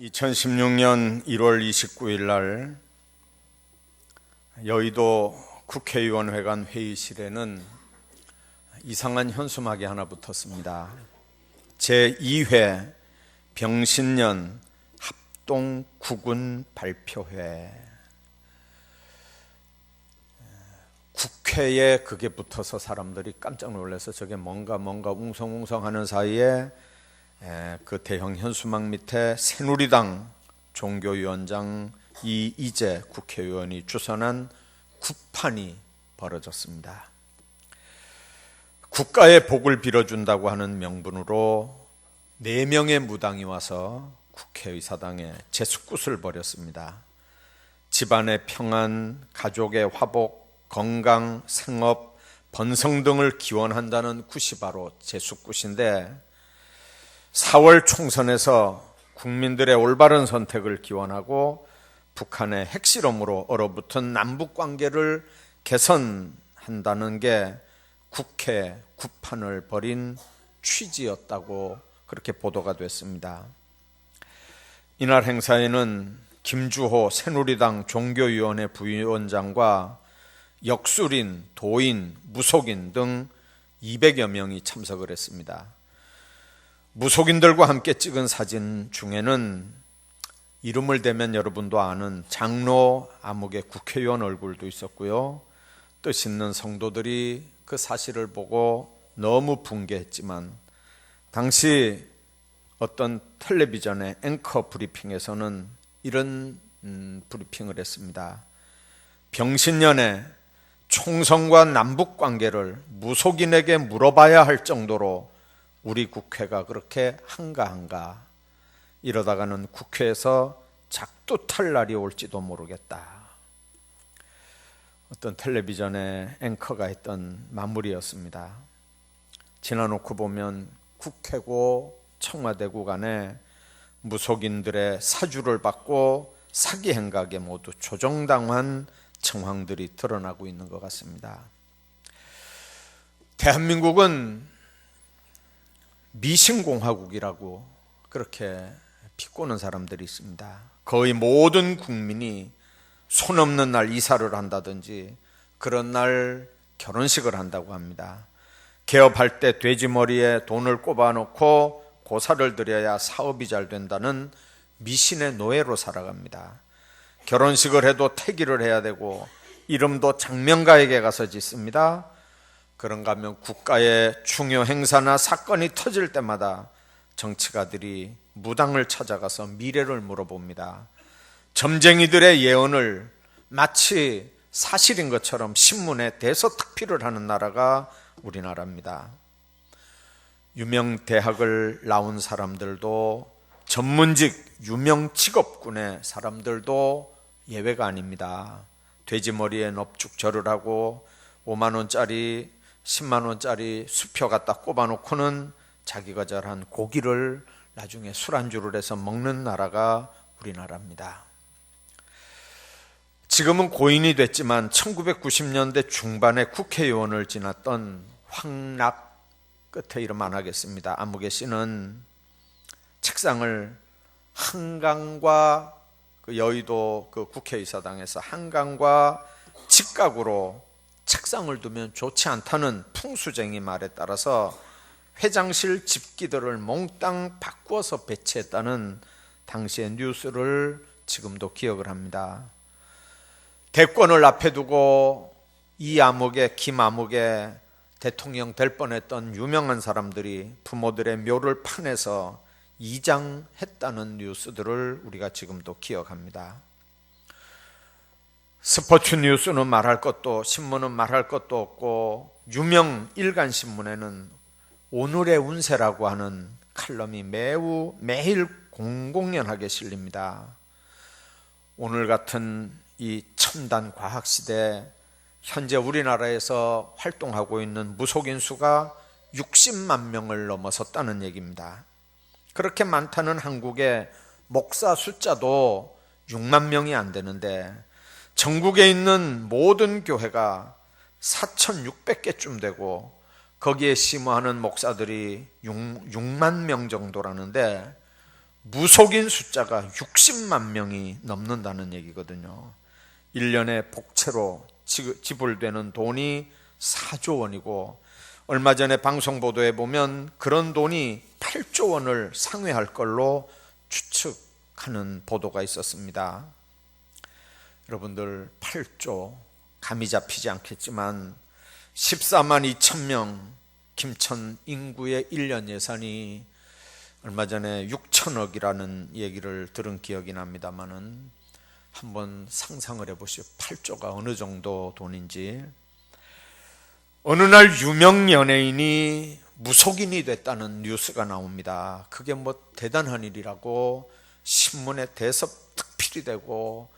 2016년 1월 29일 날 여의도 국회의원회관 회의실에는 이상한 현수막이 하나 붙었습니다. 제2회 병신년 합동국군 발표회. 국회에 그게 붙어서 사람들이 깜짝 놀라서 저게 뭔가 웅성웅성 하는 사이에 그 대형 현수막 밑에 새누리당 종교위원장 이이재 국회의원이 주선한 구판이 벌어졌습니다. 국가의 복을 빌어준다고 하는 명분으로 4명의 무당이 와서 국회의사당에 제숫굿을 벌였습니다. 집안의 평안, 가족의 화복, 건강, 생업, 번성 등을 기원한다는 굿이 바로 제숫굿인데 4월 총선에서 국민들의 올바른 선택을 기원하고 북한의 핵실험으로 얼어붙은 남북관계를 개선한다는 게 국회 구판을 벌인 취지였다고 그렇게 보도가 됐습니다. 이날 행사에는 김주호 새누리당 종교위원회 부위원장과 역술인, 도인, 무속인 등 200여 명이 참석을 했습니다. 무속인들과 함께 찍은 사진 중에는 이름을 대면 여러분도 아는 장로 암흑의 국회의원 얼굴도 있었고요. 뜻있는 성도들이 그 사실을 보고 너무 분개했지만 당시 어떤 텔레비전의 앵커 브리핑에서는 이런 브리핑을 했습니다. 병신년에 총선과 남북관계를 무속인에게 물어봐야 할 정도로 우리 국회가 그렇게 한가한가? 이러다가는 국회에서 작두탈 날이 올지도 모르겠다. 어떤 텔레비전의 앵커가 했던 마무리였습니다. 지나놓고 보면 국회고 청와대고 간에 무속인들의 사주를 받고 사기 행각에 모두 조정당한 정황들이 드러나고 있는 것 같습니다. 대한민국은 미신공화국이라고 그렇게 비꼬는 사람들이 있습니다. 거의 모든 국민이 손 없는 날 이사를 한다든지 그런 날 결혼식을 한다고 합니다. 개업할 때 돼지머리에 돈을 꼽아놓고 고사를 드려야 사업이 잘 된다는 미신의 노예로 살아갑니다. 결혼식을 해도 태기를 해야 되고 이름도 장명가에게 가서 짓습니다. 그런가 하면 국가의 중요 행사나 사건이 터질 때마다 정치가들이 무당을 찾아가서 미래를 물어봅니다. 점쟁이들의 예언을 마치 사실인 것처럼 신문에 대서특필을 하는 나라가 우리나라입니다. 유명 대학을 나온 사람들도 전문직 유명 직업군의 사람들도 예외가 아닙니다. 돼지머리에 넙죽절을 하고 5만 원짜리 10만 원짜리 수표 갖다 꼽아놓고는 자기가 잘한 고기를 나중에 술안주를 해서 먹는 나라가 우리나라입니다. 지금은 고인이 됐지만 1990년대 중반에 국회의원을 지났던 황락, 끝에 이름 안 하겠습니다. 암흑의 씨는 책상을 한강과 여의도 국회의사당에서 한강과 직각으로 책상을 두면 좋지 않다는 풍수쟁이 말에 따라서 회장실 집기들을 몽땅 바꾸어서 배치했다는 당시의 뉴스를 지금도 기억을 합니다. 대권을 앞에 두고 이암흑의 김암흑의 대통령 될 뻔했던 유명한 사람들이 부모들의 묘를 파내서 이장했다는 뉴스들을 우리가 지금도 기억합니다. 스포츠 뉴스는 말할 것도 신문은 말할 것도 없고 유명 일간신문에는 오늘의 운세라고 하는 칼럼이 매일 공공연하게 실립니다. 오늘 같은 이 첨단 과학시대에 현재 우리나라에서 활동하고 있는 무속인 수가 60만 명을 넘어섰다는 얘기입니다. 그렇게 많다는 한국의 목사 숫자도 6만 명이 안 되는데 전국에 있는 모든 교회가 4,600개쯤 되고 거기에 심호하는 목사들이 6만 명 정도라는데 무속인 숫자가 60만 명이 넘는다는 얘기거든요. 1년에 복채로 지불되는 돈이 4조 원이고 얼마 전에 방송 보도에 보면 그런 돈이 8조 원을 상회할 걸로 추측하는 보도가 있었습니다. 여러분들 8조 감이 잡히지 않겠지만 14만 2천 명 김천 인구의 1년 예산이 얼마 전에 6천억이라는 얘기를 들은 기억이 납니다만은 한번 상상을 해보시오. 8조가 어느 정도 돈인지. 어느 날 유명 연예인이 무속인이 됐다는 뉴스가 나옵니다. 그게 뭐 대단한 일이라고 신문에 대섭특필이 되고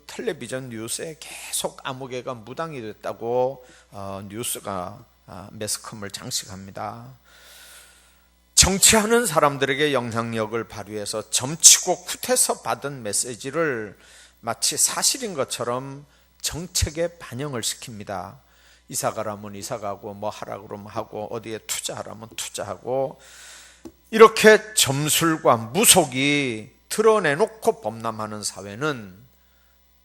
텔레비전 뉴스에 계속 아무개가 무당이 됐다고 뉴스가 매스컴을 장식합니다. 정치하는 사람들에게 영향력을 발휘해서 점치고 굿해서 받은 메시지를 마치 사실인 것처럼 정책에 반영을 시킵니다. 이사 가라면 이사 가고 뭐 하라 그러면 하고 어디에 투자하라면 투자하고 이렇게 점술과 무속이 드러내놓고 범람하는 사회는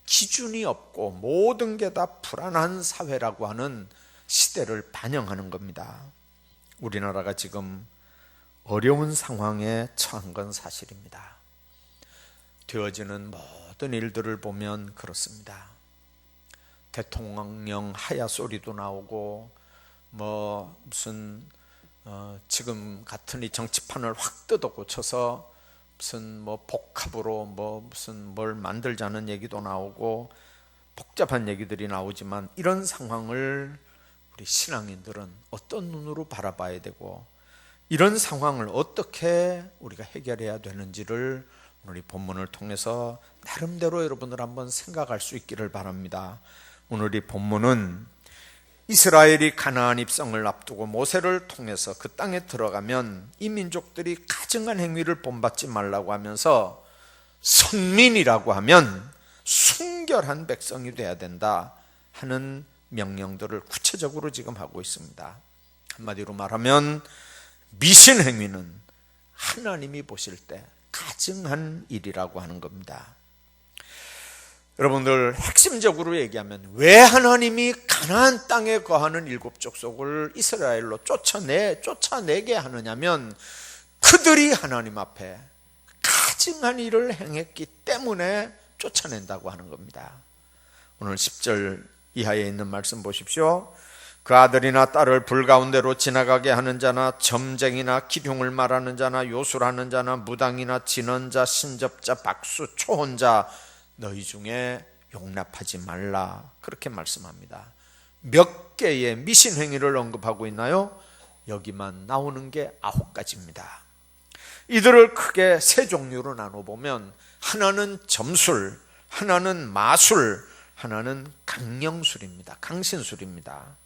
기준이 없고 모든 게 다 불안한 사회라고 하는 시대를 반영하는 겁니다. 우리나라가 지금 어려운 상황에 처한 건 사실입니다. 되어지는 모든 일들을 보면 그렇습니다. 대통령 하야 소리도 나오고 뭐 무슨 지금 같은 이 정치판을 확 뜯어 고쳐서 무슨 뭐 복합으로 뭐 무슨 뭘 만들자는 얘기도 나오고 복잡한 얘기들이 나오지만 이런 상황을 우리 신앙인들은 어떤 눈으로 바라봐야 되고 이런 상황을 어떻게 우리가 해결해야 되는지를 오늘 이 본문을 통해서 나름대로 여러분들 한번 생각할 수 있기를 바랍니다. 오늘 이 본문은 이스라엘이 가나안 입성을 앞두고 모세를 통해서 그 땅에 들어가면 이 민족들이 가증한 행위를 본받지 말라고 하면서 선민이라고 하면 순결한 백성이 돼야 된다 하는 명령들을 구체적으로 지금 하고 있습니다. 한마디로 말하면 미신 행위는 하나님이 보실 때 가증한 일이라고 하는 겁니다. 여러분들 핵심적으로 얘기하면 왜 하나님이 가나안 땅에 거하는 일곱 족속을 이스라엘로 쫓아내게 하느냐면 그들이 하나님 앞에 가증한 일을 행했기 때문에 쫓아낸다고 하는 겁니다. 오늘 10절 이하에 있는 말씀 보십시오. 그 아들이나 딸을 불 가운데로 지나가게 하는 자나 점쟁이나 기흉을 말하는 자나 요술하는 자나 무당이나 진언자 신접자 박수 초혼자 너희 중에 용납하지 말라 그렇게 말씀합니다. 몇 개의 미신 행위를 언급하고 있나요? 여기만 나오는 게 9가지입니다. 이들을 크게 세 종류로 나눠보면 하나는 점술, 하나는 마술, 하나는 강령술입니다. 강신술입니다.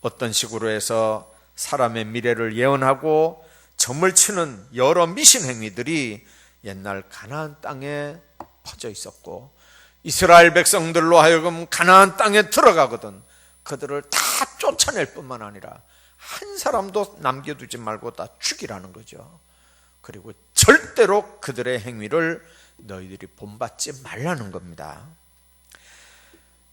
어떤 식으로 해서 사람의 미래를 예언하고 점을 치는 여러 미신 행위들이 옛날 가나안 땅에 퍼져 있었고 이스라엘 백성들로 하여금 가나안 땅에 들어가거든 그들을 다 쫓아낼 뿐만 아니라 한 사람도 남겨두지 말고 다 죽이라는 거죠. 그리고 절대로 그들의 행위를 너희들이 본받지 말라는 겁니다.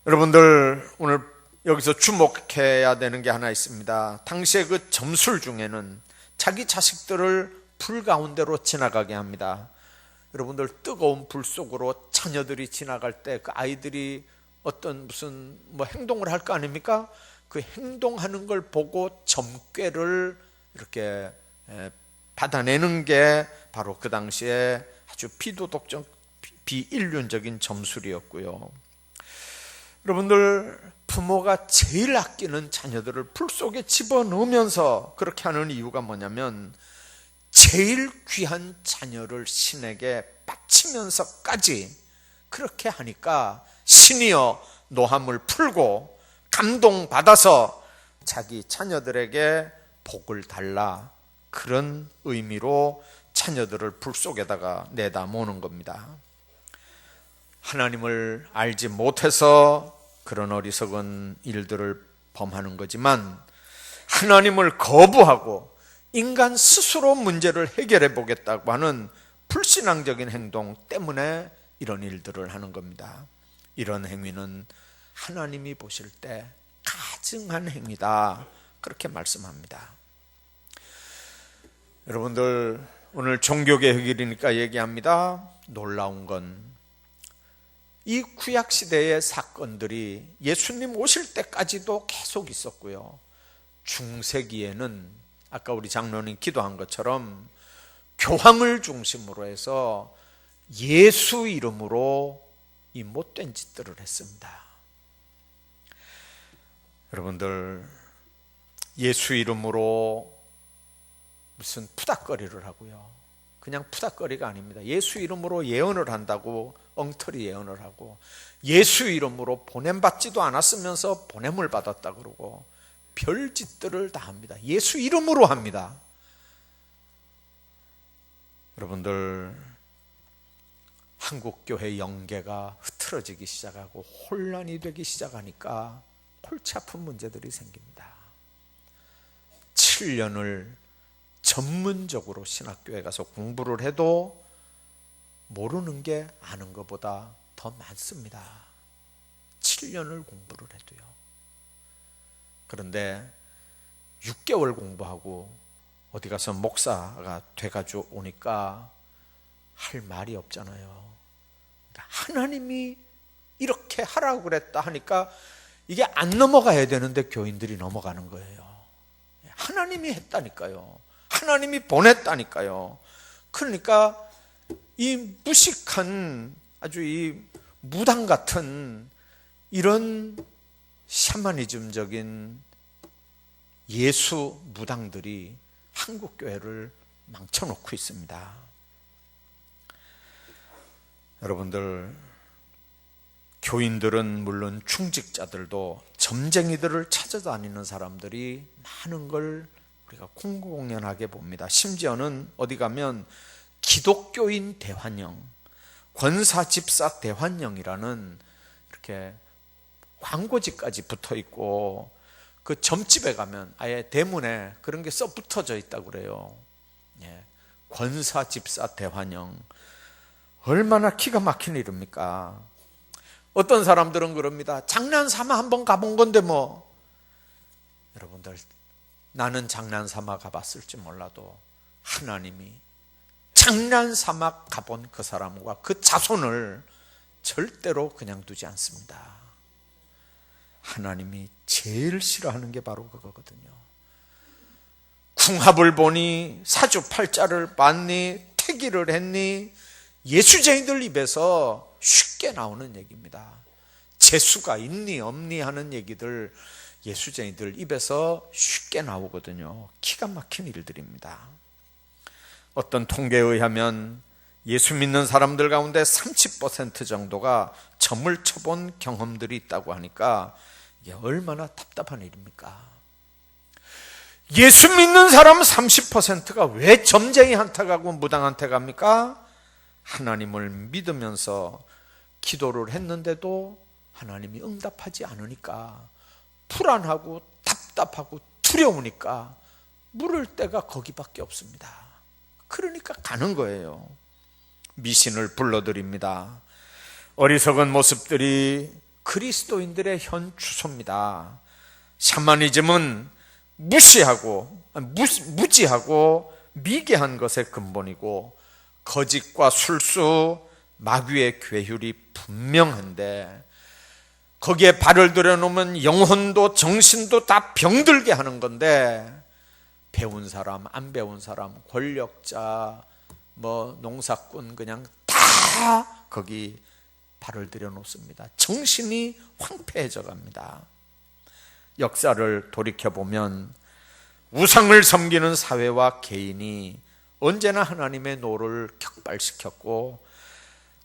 여러분들 오늘 여기서 주목해야 되는 게 하나 있습니다. 당시에 그 점술 중에는 자기 자식들을 불 가운데로 지나가게 합니다. 여러분들 뜨거운 불 속으로 자녀들이 지나갈 때 그 아이들이 어떤 무슨 뭐 행동을 할 거 아닙니까? 그 행동하는 걸 보고 점괘를 이렇게 받아내는 게 바로 그 당시에 아주 비도덕적 비인륜적인 점술이었고요. 여러분들 부모가 제일 아끼는 자녀들을 불 속에 집어넣으면서 그렇게 하는 이유가 뭐냐면 제일 귀한 자녀를 신에게 바치면서까지 그렇게 하니까 신이여 노함을 풀고 감동받아서 자기 자녀들에게 복을 달라 그런 의미로 자녀들을 불 속에다가 내다 모는 겁니다. 하나님을 알지 못해서 그런 어리석은 일들을 범하는 거지만 하나님을 거부하고 인간 스스로 문제를 해결해 보겠다고 하는 불신앙적인 행동 때문에 이런 일들을 하는 겁니다. 이런 행위는 하나님이 보실 때 가증한 행위다, 그렇게 말씀합니다. 여러분들, 오늘 종교개혁일이니까 얘기합니다. 놀라운 건 이 구약시대의 사건들이 예수님 오실 때까지도 계속 있었고요, 중세기에는 아까 우리 장로님 기도한 것처럼 교황을 중심으로 해서 예수 이름으로 이 못된 짓들을 했습니다. 여러분들, 예수 이름으로 무슨 푸닥거리를 하고요, 그냥 푸닥거리가 아닙니다. 예수 이름으로 예언을 한다고 엉터리 예언을 하고, 예수 이름으로 보냄받지도 않았으면서 보냄을 받았다 그러고 별짓들을 다 합니다. 예수 이름으로 합니다. 여러분들, 한국교회 영계가 흐트러지기 시작하고 혼란이 되기 시작하니까 골치 아픈 문제들이 생깁니다. 7년을 전문적으로 신학교에 가서 공부를 해도 모르는 게 아는 것보다 더 많습니다. 7년을 공부를 해도요. 그런데 6개월 공부하고 어디 가서 목사가 돼가지고 오니까 할 말이 없잖아요. 그러니까 하나님이 이렇게 하라고 그랬다 하니까 이게 안 넘어가야 되는데 교인들이 넘어가는 거예요. 하나님이 했다니까요. 하나님이 보냈다니까요. 그러니까 이 무식한, 아주 이 무당 같은 이런 샤머니즘적인 예수 무당들이 한국교회를 망쳐놓고 있습니다. 여러분들, 교인들은 물론 충직자들도 점쟁이들을 찾아다니는 사람들이 많은 걸 우리가 공공연하게 봅니다. 심지어는 어디 가면 기독교인 대환영, 권사 집사 대환영이라는 이렇게 광고지까지 붙어 있고, 그 점집에 가면 아예 대문에 그런 게 써 붙어져 있다고 그래요. 예, 권사 집사 대환영, 얼마나 기가 막힌 이름입니까? 어떤 사람들은 그럽니다. 장난삼아 한번 가본 건데 뭐. 여러분들, 나는 장난삼아 가봤을지 몰라도 하나님이 장난삼아 가본 그 사람과 그 자손을 절대로 그냥 두지 않습니다. 하나님이 제일 싫어하는 게 바로 그거거든요. 궁합을 보니, 사주팔자를 봤니, 태기를 했니, 예수쟁이들 입에서 쉽게 나오는 얘기입니다. 재수가 있니 없니 하는 얘기들 예수쟁이들 입에서 쉽게 나오거든요. 기가 막힌 일들입니다. 어떤 통계에 의하면 예수 믿는 사람들 가운데 30% 정도가 점을 쳐본 경험들이 있다고 하니까 이게 얼마나 답답한 일입니까? 예수 믿는 사람 30%가 왜 점쟁이한테 가고 무당한테 갑니까? 하나님을 믿으면서 기도를 했는데도 하나님이 응답하지 않으니까 불안하고 답답하고 두려우니까 물을 데가 거기밖에 없습니다. 그러니까 가는 거예요. 미신을 불러드립니다. 어리석은 모습들이 그리스도인들의 현 추소입니다. 샤머니즘은 무지하고 미개한 것의 근본이고, 거짓과 술수, 마귀의 괴율이 분명한데 거기에 발을 들여놓으면 영혼도 정신도 다 병들게 하는 건데, 배운 사람, 안 배운 사람, 권력자, 뭐 농사꾼 그냥 다 거기 발을 들여놓습니다. 정신이 황폐해져 갑니다. 역사를 돌이켜보면 우상을 섬기는 사회와 개인이 언제나 하나님의 노를 격발시켰고,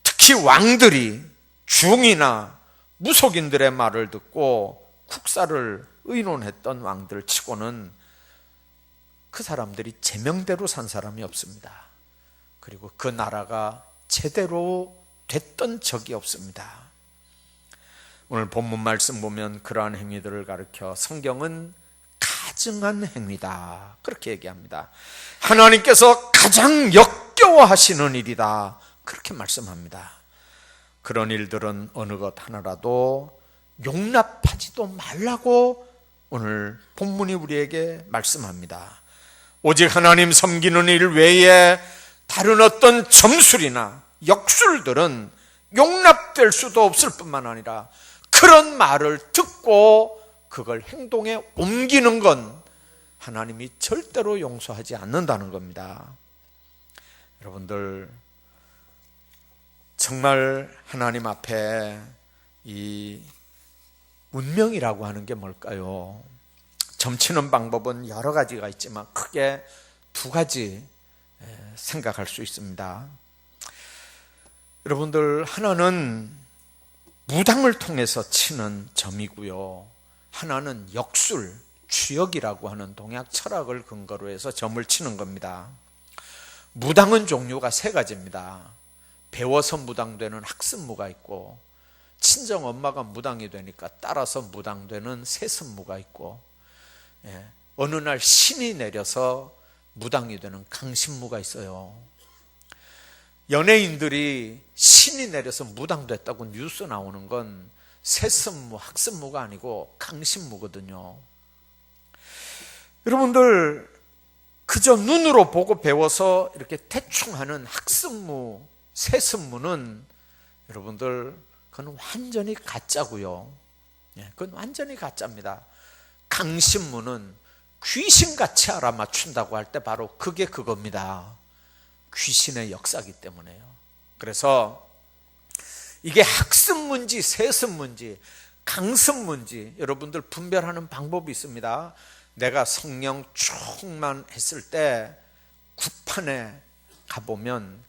특히 왕들이 중이나 무속인들의 말을 듣고 국사를 의논했던 왕들 치고는 그 사람들이 제명대로 산 사람이 없습니다. 그리고 그 나라가 제대로 됐던 적이 없습니다. 오늘 본문 말씀 보면 그러한 행위들을 가르쳐 성경은 가증한 행위다, 그렇게 얘기합니다. 하나님께서 가장 역겨워하시는 일이다, 그렇게 말씀합니다. 그런 일들은 어느 것 하나라도 용납하지도 말라고 오늘 본문이 우리에게 말씀합니다. 오직 하나님 섬기는 일 외에 다른 어떤 점술이나 역술들은 용납될 수도 없을 뿐만 아니라 그런 말을 듣고 그걸 행동에 옮기는 건 하나님이 절대로 용서하지 않는다는 겁니다. 여러분들, 정말 하나님 앞에 이 운명이라고 하는 게 뭘까요? 점치는 방법은 여러 가지가 있지만 크게 두 가지 생각할 수 있습니다. 여러분들, 하나는 무당을 통해서 치는 점이고요, 하나는 역술, 주역이라고 하는 동양 철학을 근거로 해서 점을 치는 겁니다. 무당은 종류가 세 가지입니다. 배워서 무당되는 학습무가 있고, 친정 엄마가 무당이 되니까 따라서 무당되는 세습무가 있고, 어느 날 신이 내려서 무당이 되는 강신무가 있어요. 연예인들이 신이 내려서 무당됐다고 뉴스 나오는 건 세습무, 학습무가 아니고 강신무거든요. 여러분들, 그저 눈으로 보고 배워서 이렇게 대충 하는 학습무, 세습무는 여러분들, 그건 완전히 가짜고요. 그건 완전히 가짜입니다. 강신무는 귀신같이 알아맞춘다고 할 때 바로 그게 그겁니다. 귀신의 역사이기 때문에요. 그래서 이게 학습문지 세습문지 강습문지 여러분들 분별하는 방법이 있습니다. 내가 성령 충만했을 때 굿판에 가보면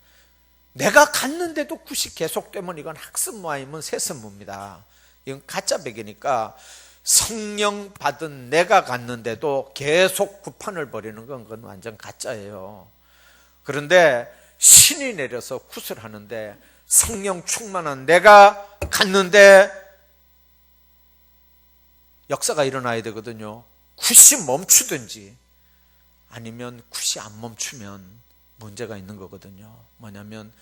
내가 갔는데도 굿이 계속되면 이건 학습무 아니면 세습무입니다. 이건 가짜백이니까 성령 받은 내가 갔는데도 계속 굿판을 벌이는 건 그건 완전 가짜예요. 그런데 신이 내려서 굿을 하는데 성령 충만한 내가 갔는데 역사가 일어나야 되거든요. 굿이 멈추든지 아니면 굿이 안 멈추면 문제가 있는 거거든요. 뭐냐면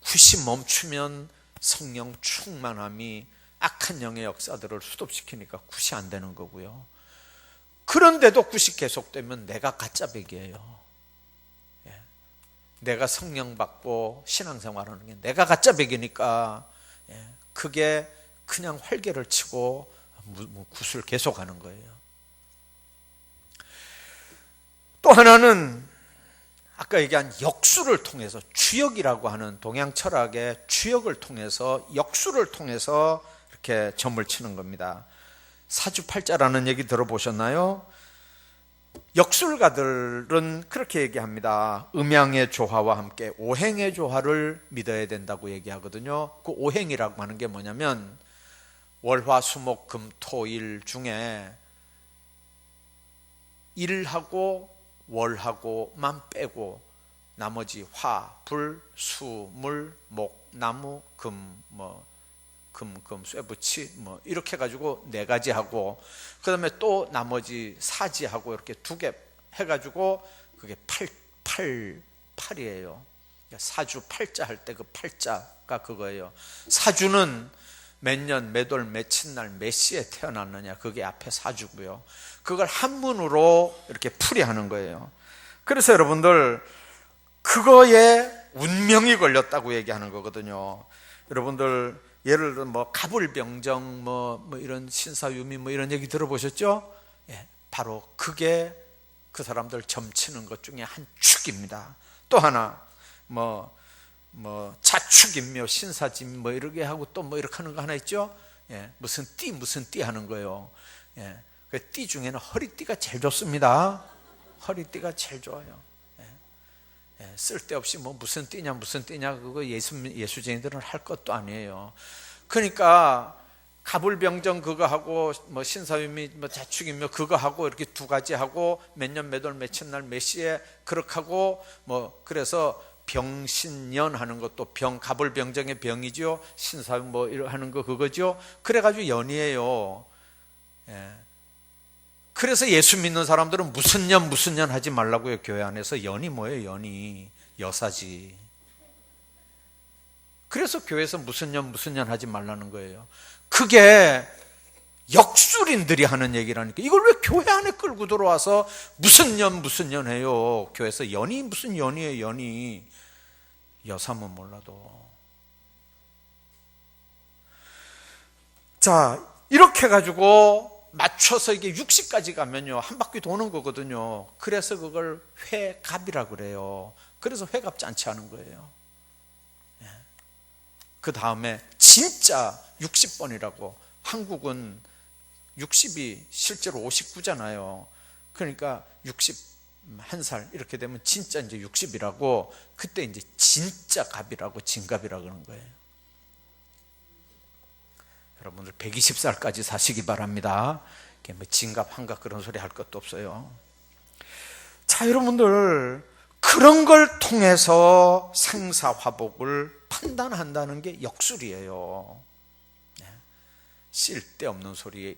굿이 멈추면 성령 충만함이 악한 영의 역사들을 수습시키니까 굿이 안 되는 거고요. 그런데도 굿이 계속되면 내가 가짜백이에요. 내가 성령 받고 신앙생활하는 게 내가 가짜백이니까 그게 그냥 활개를 치고 굿을 계속하는 거예요. 또 하나는 아까 얘기한 역술을 통해서, 주역이라고 하는 동양 철학의 주역을 통해서, 역술을 통해서 이렇게 점을 치는 겁니다. 사주팔자라는 얘기 들어보셨나요? 역술가들은 그렇게 얘기합니다. 음양의 조화와 함께 오행의 조화를 믿어야 된다고 얘기하거든요. 그 오행이라고 하는 게 뭐냐면 월화수목금토일 중에 일하고 월하고만 빼고 나머지 화, 불, 수, 물, 목, 나무, 금, 쇠붙이 이렇게 해가지고 네 가지 하고, 그 다음에 또 나머지 사지하고 이렇게 두 개 해가지고 그게 팔이에요. 사주 팔자 할 때 그 팔자가 그거예요. 사주는 몇 년, 몇 월, 며칠 날, 몇 시에 태어났느냐, 그게 앞에 사주고요. 그걸 한문으로 이렇게 풀이하는 거예요. 그래서 여러분들, 그거에 운명이 걸렸다고 얘기하는 거거든요. 여러분들, 예를 들어 가불병정 이런 신사유미 이런 얘기 들어보셨죠? 바로 그게 그 사람들 점치는 것 중에 한 축입니다. 또 하나 자축인묘, 신사진 이렇게 하고 또 이렇게 하는 거 하나 있죠? 무슨 띠 하는 거예요. 그 띠 중에는 허리띠가 제일 좋습니다. 허리띠가 제일 좋아요. 쓸데없이 무슨 띠냐 그거 예수쟁이들은 할 것도 아니에요. 그러니까 가불병정 그거 하고 신사유미 자축인묘 그거 하고 이렇게 두 가지 하고 몇 년 몇 월 며칠 날 몇 시에 그렇게 하고 그래서 병신년 하는 것도 가불병정의 병이죠. 신사유 하는 거 그거죠. 그래가지고 연이에요. 그래서 예수 믿는 사람들은 무슨 년 하지 말라고요. 교회 안에서. 연이 뭐예요? 연이 여사지. 그래서 교회에서 무슨 년 하지 말라는 거예요. 그게 역술인들이 하는 얘기라니까. 이걸 왜 교회 안에 끌고 들어와서 무슨 년 해요. 교회에서 연이 무슨 연이에요. 연이 여사면 몰라도. 자, 이렇게 해가지고 맞춰서 이게 60까지 가면요 한 바퀴 도는 거거든요. 그래서 그걸 회갑이라고 그래요. 그래서 회갑잔치 하는 거예요. 그 다음에 진짜 60번이라고. 한국은 60이 실제로 59잖아요. 그러니까 61살 이렇게 되면 진짜 이제 60이라고. 그때 이제 진짜 갑이라고, 진갑이라고 그러는 거예요. 여러분들 120살까지 사시기 바랍니다. 뭐 진갑 한갑 그런 소리 할 것도 없어요. 자, 여러분들 그런 걸 통해서 생사화복을 판단한다는 게 역술이에요. 쓸데없는 소리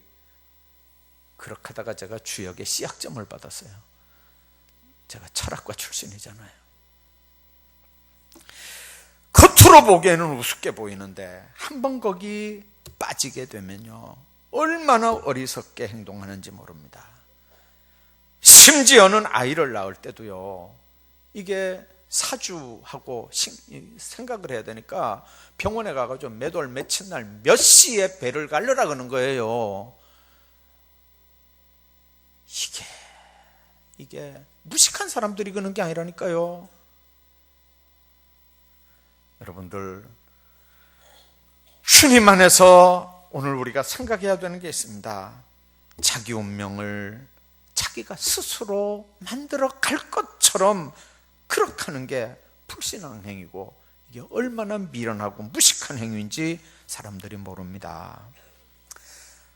그렇게 하다가 제가 주역에 씨학점을 받았어요. 제가 철학과 출신이잖아요. 겉으로 보기에는 우습게 보이는데 한번 거기 빠지게 되면요 얼마나 어리석게 행동하는지 모릅니다. 심지어는 아이를 낳을 때도요 이게 사주하고 생각을 해야 되니까 병원에 가가지고 매달 며칠 날 몇 시에 배를 갈르라 그러는 거예요. 이게 무식한 사람들이 그러는 게 아니라니까요. 여러분들 주님 안에서 오늘 우리가 생각해야 되는 게 있습니다. 자기 운명을 자기가 스스로 만들어 갈 것처럼 그렇게 하는 게 불신앙 행위고 이게 얼마나 미련하고 무식한 행위인지 사람들이 모릅니다.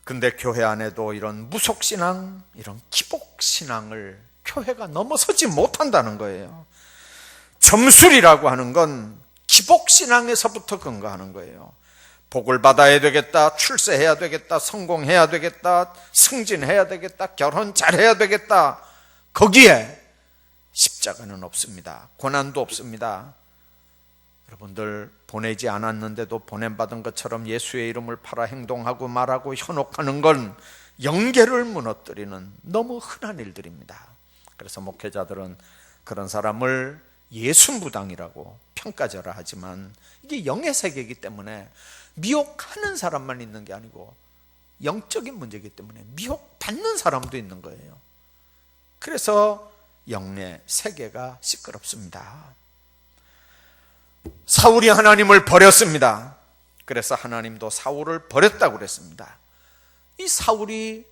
근데 교회 안에도 이런 무속신앙, 이런 기복신앙을 교회가 넘어서지 못한다는 거예요. 점술이라고 하는 건 기복신앙에서부터 근거하는 거예요. 복을 받아야 되겠다, 출세해야 되겠다, 성공해야 되겠다, 승진해야 되겠다, 결혼 잘해야 되겠다. 거기에 십자가는 없습니다. 고난도 없습니다. 여러분들 보내지 않았는데도 보냄받은 것처럼 예수의 이름을 팔아 행동하고 말하고 현혹하는 건 영계를 무너뜨리는 너무 흔한 일들입니다. 그래서 목회자들은 그런 사람을 예순무당이라고 평가절하 하지만 이게 영의 세계이기 때문에 미혹하는 사람만 있는 게 아니고 영적인 문제이기 때문에 미혹받는 사람도 있는 거예요. 그래서 영의 세계가 시끄럽습니다. 사울이 하나님을 버렸습니다. 그래서 하나님도 사울을 버렸다고 그랬습니다. 이 사울이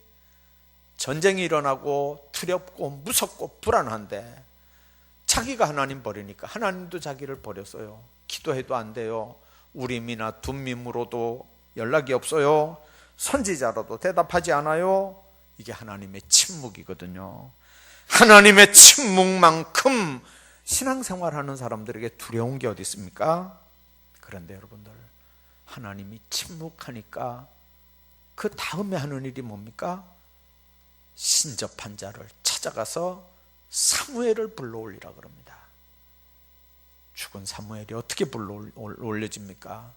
전쟁이 일어나고 두렵고 무섭고 불안한데 자기가 하나님 버리니까 하나님도 자기를 버렸어요. 기도해도 안 돼요. 우림이나 둠밈으로도 연락이 없어요. 선지자로도 대답하지 않아요. 이게 하나님의 침묵이거든요. 하나님의 침묵만큼 신앙생활하는 사람들에게 두려운 게 어디 있습니까? 그런데 여러분들 하나님이 침묵하니까 그 다음에 하는 일이 뭡니까? 신접한 자를 찾아가서 사무엘을 불러올리라 그럽니다. 죽은 사무엘이 어떻게 불러올려집니까?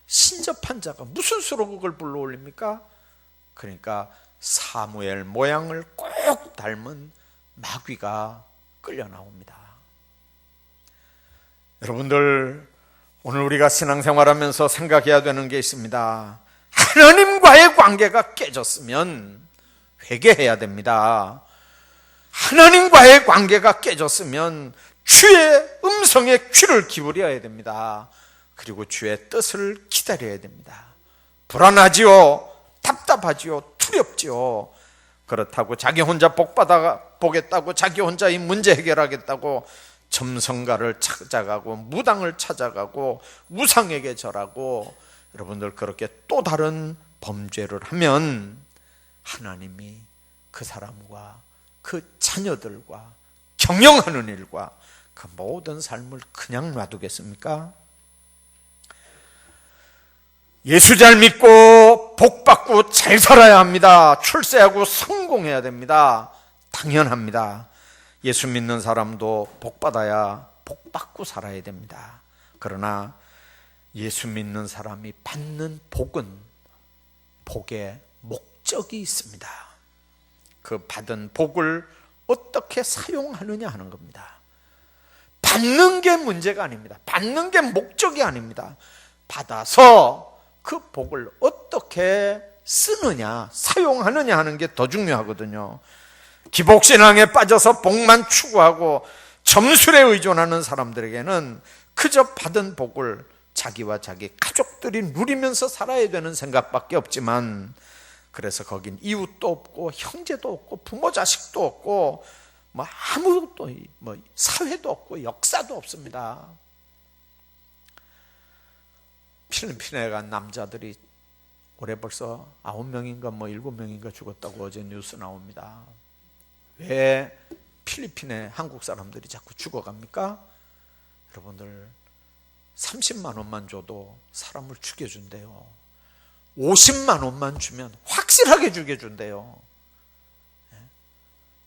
신접한 자가 무슨 수로 그걸 불러올립니까? 그러니까 사무엘 모양을 꼭 닮은 마귀가 끌려 나옵니다. 여러분들 오늘 우리가 신앙생활하면서 생각해야 되는 게 있습니다. 하나님과의 관계가 깨졌으면 회개해야 됩니다. 하나님과의 관계가 깨졌으면 주의 음성에 귀를 기울여야 됩니다. 그리고 주의 뜻을 기다려야 됩니다. 불안하지요, 답답하지요, 두렵지요. 그렇다고 자기 혼자 복받아 보겠다고, 자기 혼자 이 문제 해결하겠다고 점성가를 찾아가고 무당을 찾아가고 우상에게 절하고 여러분들 그렇게 또 다른 범죄를 하면 하나님이 그 사람과 그 자녀들과 경영하는 일과 그 모든 삶을 그냥 놔두겠습니까? 예수 잘 믿고 복받고 잘 살아야 합니다. 출세하고 성공해야 됩니다. 당연합니다. 예수 믿는 사람도 복받아야 복받고 살아야 됩니다. 그러나 예수 믿는 사람이 받는 복은 복의 목적이 있습니다. 그 받은 복을 어떻게 사용하느냐 하는 겁니다. 받는 게 문제가 아닙니다. 받는 게 목적이 아닙니다. 받아서 그 복을 어떻게 쓰느냐, 사용하느냐 하는 게 더 중요하거든요. 기복신앙에 빠져서 복만 추구하고 점술에 의존하는 사람들에게는 그저 받은 복을 자기와 자기 가족들이 누리면서 살아야 되는 생각밖에 없지만, 그래서 거긴 이웃도 없고 형제도 없고 부모 자식도 없고 아무것도 사회도 없고 역사도 없습니다. 필리핀에 간 남자들이 올해 벌써 9명인가 7명인가 죽었다고 어제 뉴스 나옵니다. 왜 필리핀에 한국 사람들이 자꾸 죽어갑니까? 여러분들 30만 원만 줘도 사람을 죽여준대요. 50만 원만 주면 확실하게 죽여준대요.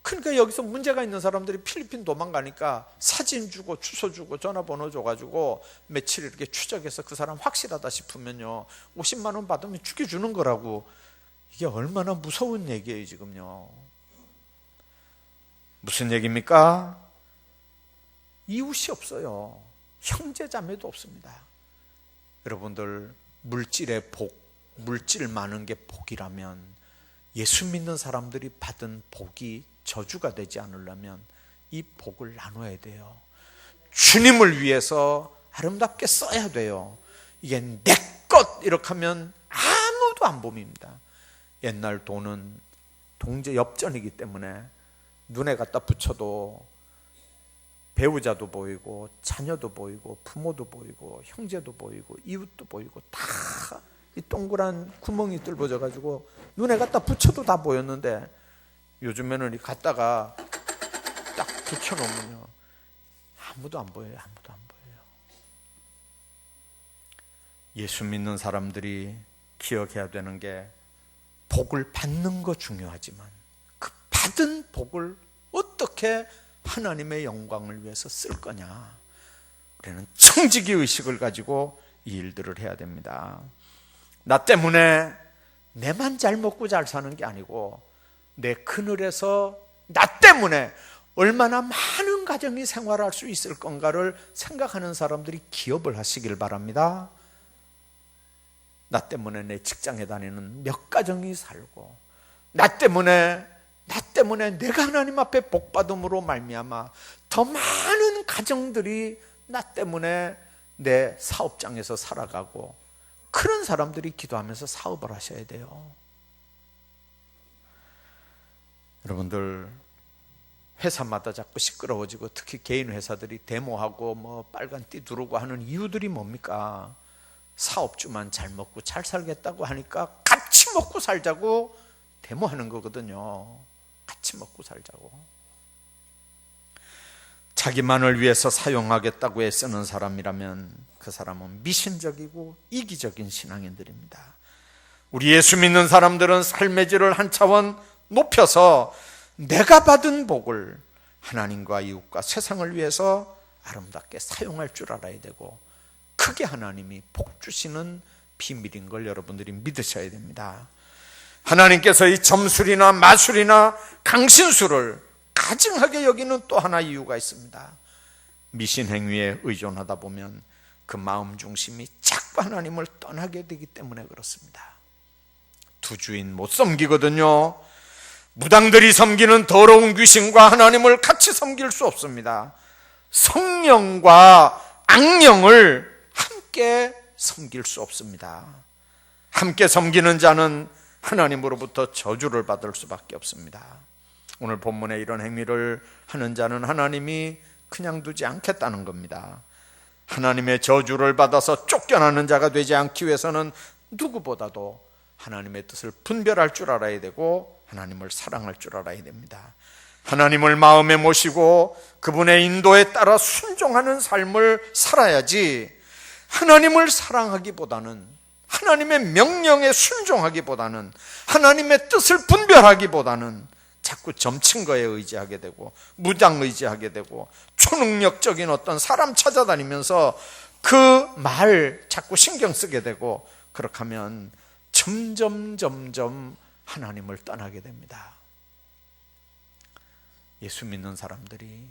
그러니까 여기서 문제가 있는 사람들이 필리핀 도망가니까 사진 주고 주소 주고 전화번호 줘가지고 며칠 이렇게 추적해서 그 사람 확실하다 싶으면요 50만 원 받으면 죽여주는 거라고. 이게 얼마나 무서운 얘기예요 지금요. 무슨 얘기입니까? 이웃이 없어요. 형제 자매도 없습니다. 여러분들 물질의 복, 물질 많은 게 복이라면 예수 믿는 사람들이 받은 복이 저주가 되지 않으려면 이 복을 나눠야 돼요. 주님을 위해서 아름답게 써야 돼요. 이게 내 것 이렇게 하면 아무도 안 봅니다. 옛날 돈은 동제 엽전이기 때문에 눈에 갖다 붙여도 배우자도 보이고 자녀도 보이고 부모도 보이고 형제도 보이고 이웃도 보이고 다 이 동그란 구멍이 뚫어져 가지고 눈에 갖다 붙여도 다 보였는데, 요즘에는 이 갖다가 딱 붙여놓으면요 아무도 안 보여요. 아무도 안 보여요. 예수 믿는 사람들이 기억해야 되는 게 복을 받는 거 중요하지만 그 받은 복을 어떻게 하나님의 영광을 위해서 쓸 거냐. 우리는 청지기 의식을 가지고 이 일들을 해야 됩니다. 나 때문에 내만 잘 먹고 잘 사는 게 아니고 내 그늘에서 나 때문에 얼마나 많은 가정이 생활할 수 있을 건가를 생각하는 사람들이 기업을 하시길 바랍니다. 나 때문에 내 직장에 다니는 몇 가정이 살고, 나 때문에 내가 하나님 앞에 복받음으로 말미암아 더 많은 가정들이 나 때문에 내 사업장에서 살아가고, 그런 사람들이 기도하면서 사업을 하셔야 돼요. 여러분들 회사마다 자꾸 시끄러워지고 특히 개인 회사들이 데모하고 빨간 띠 두르고 하는 이유들이 뭡니까? 사업주만 잘 먹고 잘 살겠다고 하니까 같이 먹고 살자고 데모하는 거거든요. 같이 먹고 살자고. 자기만을 위해서 사용하겠다고 애쓰는 사람이라면 그 사람은 미신적이고 이기적인 신앙인들입니다. 우리 예수 믿는 사람들은 삶의 질을 한 차원 높여서 내가 받은 복을 하나님과 이웃과 세상을 위해서 아름답게 사용할 줄 알아야 되고, 크게 하나님이 복 주시는 비밀인 걸 여러분들이 믿으셔야 됩니다. 하나님께서 이 점술이나 마술이나 강신술을 가증하게 여기는 또 하나 이유가 있습니다. 미신 행위에 의존하다 보면 그 마음 중심이 자꾸 하나님을 떠나게 되기 때문에 그렇습니다. 두 주인 못 섬기거든요. 무당들이 섬기는 더러운 귀신과 하나님을 같이 섬길 수 없습니다. 성령과 악령을 함께 섬길 수 없습니다. 함께 섬기는 자는 하나님으로부터 저주를 받을 수밖에 없습니다. 오늘 본문에 이런 행위를 하는 자는 하나님이 그냥 두지 않겠다는 겁니다. 하나님의 저주를 받아서 쫓겨나는 자가 되지 않기 위해서는 누구보다도 하나님의 뜻을 분별할 줄 알아야 되고 하나님을 사랑할 줄 알아야 됩니다. 하나님을 마음에 모시고 그분의 인도에 따라 순종하는 삶을 살아야지, 하나님을 사랑하기보다는 하나님의 명령에 순종하기보다는, 하나님의 뜻을 분별하기보다는 자꾸 점친 거에 의지하게 되고, 무당 의지하게 되고, 초능력적인 어떤 사람 찾아다니면서 그 말 자꾸 신경 쓰게 되고, 그렇게 하면 점점 하나님을 떠나게 됩니다. 예수 믿는 사람들이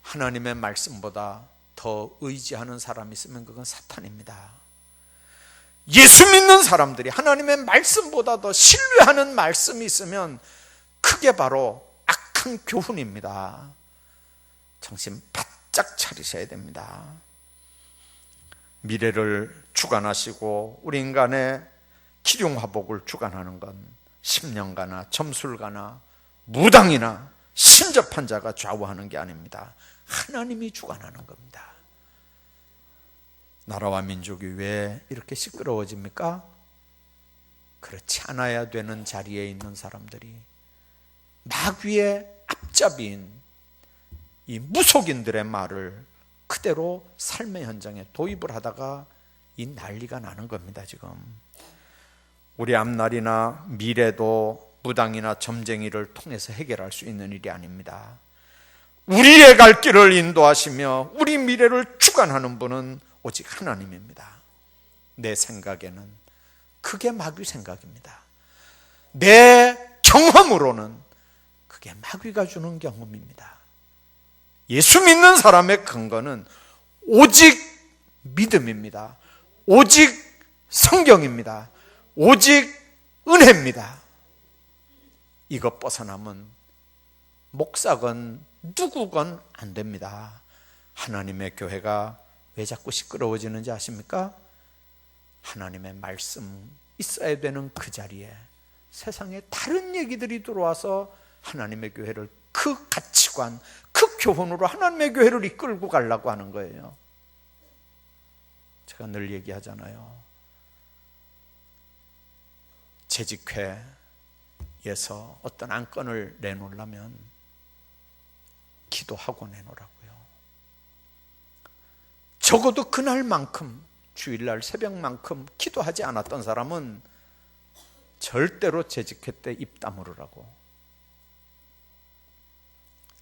하나님의 말씀보다 더 의지하는 사람이 있으면 그건 사탄입니다. 예수 믿는 사람들이 하나님의 말씀보다 더 신뢰하는 말씀이 있으면 그게 바로 악한 교훈입니다. 정신 바짝 차리셔야 됩니다. 미래를 주관하시고 우리 인간의 기륭화복을 주관하는 건 심령가나 점술가나 무당이나 신접한 자가 좌우하는 게 아닙니다. 하나님이 주관하는 겁니다. 나라와 민족이 왜 이렇게 시끄러워집니까? 그렇지 않아야 되는 자리에 있는 사람들이 마귀의 앞잡이인 이 무속인들의 말을 그대로 삶의 현장에 도입을 하다가 이 난리가 나는 겁니다. 지금 우리 앞날이나 미래도 무당이나 점쟁이를 통해서 해결할 수 있는 일이 아닙니다. 우리의 갈 길을 인도하시며 우리 미래를 주관하는 분은 오직 하나님입니다. 내 생각에는 그게 마귀 생각입니다. 내 경험으로는 그게 마귀가 주는 경험입니다. 예수 믿는 사람의 근거는 오직 믿음입니다. 오직 성경입니다. 오직 은혜입니다. 이것 벗어나면 목사건 누구건 안 됩니다. 하나님의 교회가 왜 자꾸 시끄러워지는지 아십니까? 하나님의 말씀 있어야 되는 그 자리에 세상에 다른 얘기들이 들어와서 하나님의 교회를 그 가치관, 그 교훈으로 하나님의 교회를 이끌고 가려고 하는 거예요. 제가 늘 얘기하잖아요. 재직회에서 어떤 안건을 내놓으려면 기도하고 내놓으라고요. 적어도 그날만큼, 주일날 새벽만큼 기도하지 않았던 사람은 절대로 재직회 때 입 다물으라고.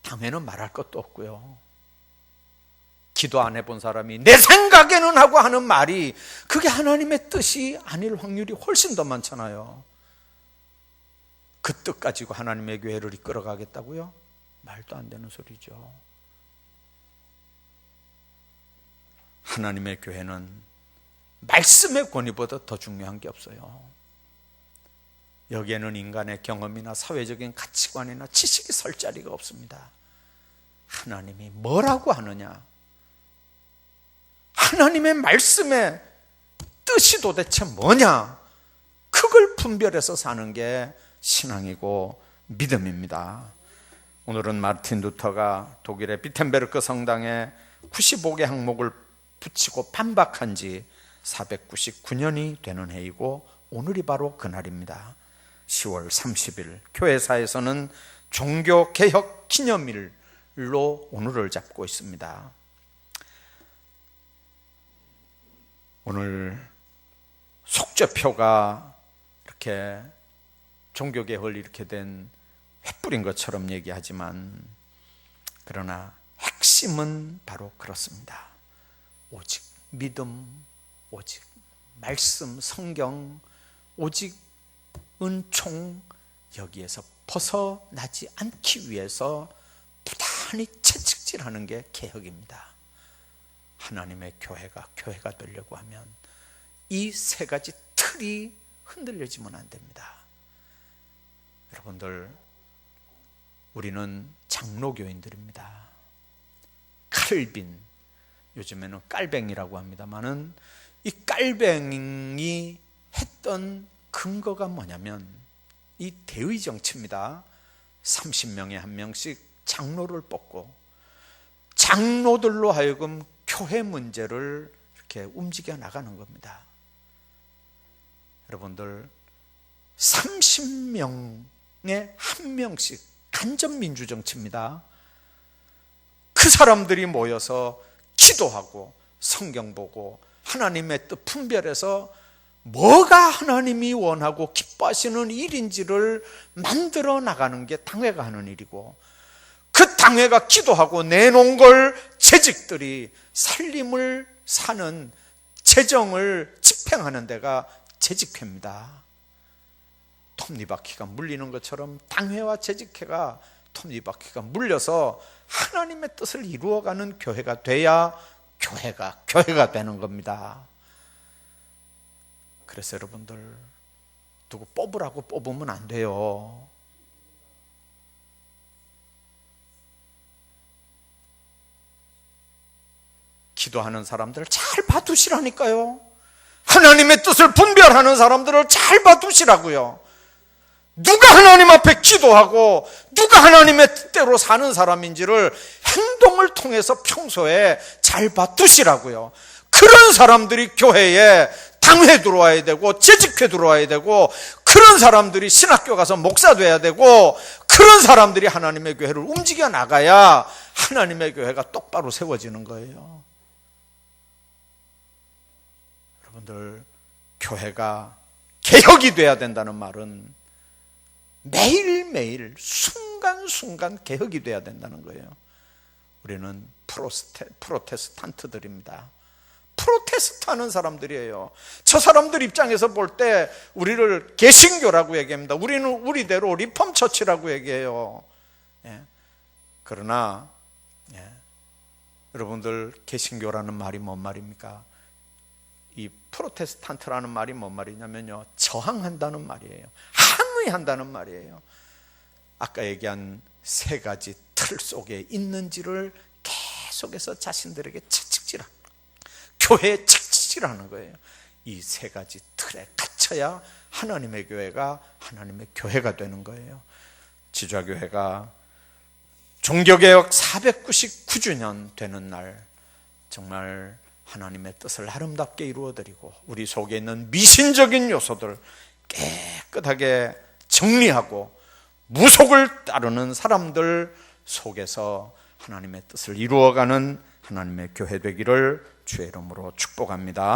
당회는 말할 것도 없고요. 기도 안 해본 사람이 내 생각에는 하고 하는 말이 그게 하나님의 뜻이 아닐 확률이 훨씬 더 많잖아요. 그 뜻 가지고 하나님의 교회를 이끌어가겠다고요? 말도 안 되는 소리죠. 하나님의 교회는 말씀의 권위보다 더 중요한 게 없어요. 여기에는 인간의 경험이나 사회적인 가치관이나 지식이 설 자리가 없습니다. 하나님이 뭐라고 하느냐, 하나님의 말씀의 뜻이 도대체 뭐냐, 그걸 분별해서 사는 게 신앙이고 믿음입니다. 오늘은 마르틴 루터가 독일의 비텐베르크 성당에 95개 항목을 붙이고 반박한 지 499년이 되는 해이고 오늘이 바로 그날입니다. 10월 30일 교회사에서는 종교개혁 기념일로 오늘을 잡고 있습니다. 오늘 속죄표가 이렇게 종교개혁을 이렇게 된 횃불인 것처럼 얘기하지만 그러나 핵심은 바로 그렇습니다. 오직 믿음, 오직 말씀, 성경, 오직 은총, 여기에서 벗어나지 않기 위해서 부단히 채찍질하는 게 개혁입니다. 하나님의 교회가 되려고 하면 이 세 가지 틀이 흔들려지면 안 됩니다. 여러분들, 우리는 장로교인들입니다. 칼빈, 요즘에는 깔뱅이라고 합니다만은 이 깔뱅이 했던 근거가 뭐냐면 이 대의 정치입니다. 30명에 한 명씩 장로를 뽑고 장로들로 하여금 교회 문제를 이렇게 움직여 나가는 겁니다. 여러분들, 30명에 한 명씩 간접민주 정치입니다. 그 사람들이 모여서 기도하고 성경 보고 하나님의 뜻 분별해서 뭐가 하나님이 원하고 기뻐하시는 일인지를 만들어 나가는 게 당회가 하는 일이고, 그 당회가 기도하고 내놓은 걸 재직들이 살림을 사는, 재정을 집행하는 데가 재직회입니다. 톱니바퀴가 물리는 것처럼 당회와 재직회가 톱니바퀴가 물려서 하나님의 뜻을 이루어가는 교회가 돼야 교회가 되는 겁니다. 그래서 여러분들, 누구 뽑으라고 뽑으면 안 돼요. 기도하는 사람들을 잘 봐두시라니까요. 하나님의 뜻을 분별하는 사람들을 잘 봐두시라고요. 누가 하나님 앞에 기도하고 누가 하나님의 뜻대로 사는 사람인지를 행동을 통해서 평소에 잘 봐두시라고요. 그런 사람들이 교회에 당회 들어와야 되고 재직회 들어와야 되고, 그런 사람들이 신학교 가서 목사 돼야 되고, 그런 사람들이 하나님의 교회를 움직여 나가야 하나님의 교회가 똑바로 세워지는 거예요. 여러분들, 교회가 개혁이 돼야 된다는 말은 매일매일 순간순간 개혁이 돼야 된다는 거예요. 우리는 프로테스탄트들입니다. 프로테스트 하는 사람들이에요. 저 사람들 입장에서 볼 때 우리를 개신교라고 얘기합니다. 우리는 우리대로 리폼 처치라고 얘기해요. 예. 그러나 여러분들, 개신교라는 말이 뭔 말입니까? 이 프로테스탄트라는 말이 뭔 말이냐면요, 저항한다는 말이에요. 항의한다는 말이에요. 아까 얘기한 세 가지 틀 속에 있는지를 계속해서 자신들에게 채찍질하는, 교회에 채찍질하는 거예요. 이 세 가지 틀에 갇혀야 하나님의 교회가 하나님의 교회가 되는 거예요. 지좌교회가 종교개혁 499주년 되는 날, 정말 하나님의 뜻을 아름답게 이루어드리고 우리 속에 있는 미신적인 요소들 깨끗하게 정리하고 무속을 따르는 사람들 속에서 하나님의 뜻을 이루어가는 하나님의 교회 되기를 주의 이름으로 축복합니다.